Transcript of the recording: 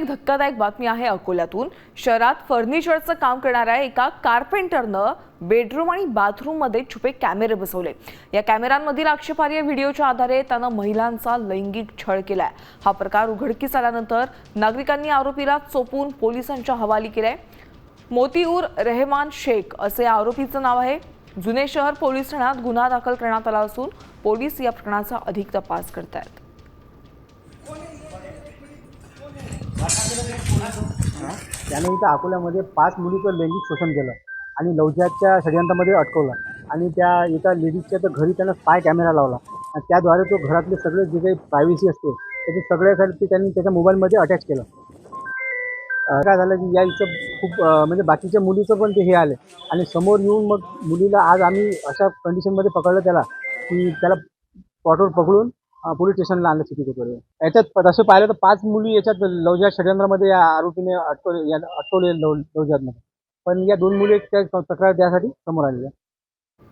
एक धक्कादायक बातमी आहे अकोल्यातून। शहरात फर्निचरचं काम करणाऱ्या एका कारपेंटरनं बेडरूम आणि बाथरूममध्ये छुपे कॅमेरे बसवले। या कॅमेऱ्यांमधील आक्षेपार्ह व्हिडिओच्या आधारे त्यानं महिलांचा लैंगिक छळ केलाय। हा प्रकार उघडकीस आल्यानंतर नागरिकांनी आरोपीला चोपून पोलिसांच्या हवाली केलाय। मोतीउर रहमान शेख असे आरोपीचं नाव आहे। जुने शहर पोलीस ठाण्यात गुन्हा दाखल करण्यात आला असून पोलीस या प्रकरणाचा अधिक तपास करतायत। त्याने इथं अकोल्यामध्ये 5 मुलीचं लैंगिक शोषण केलं आणि लवजाच्या षडयंत्रामध्ये अटकवलं आणि त्या एका लेडीजच्या तर घरी त्यानं स्पाय कॅमेरा लावला आणि त्याद्वारे तो घरातले सगळे जे काही प्रायव्हसी असते त्याचे सगळ्यासाठी त्यांनी त्याच्या मोबाईलमध्ये अटॅच केलं। काय झालं की या इथं खूप म्हणजे बाकीच्या मुलीचं पण ते हे आले आणि समोर येऊन मग मुलीला आज आम्ही अशा कंडिशनमध्ये पकडलं त्याला की त्याला स्पॉटवर पकडून पोलीस स्टेशनला आणलं सिटी कोतवाडी। याच्यात तसं पाहिलं तर 5 मुली याच्यात लवजात षडयंत्रामध्ये या आरोपीने अटकवले लवजातमध्ये, पण या 2 मुली त्या तक्रार द्यासाठी समोर आलेल्या।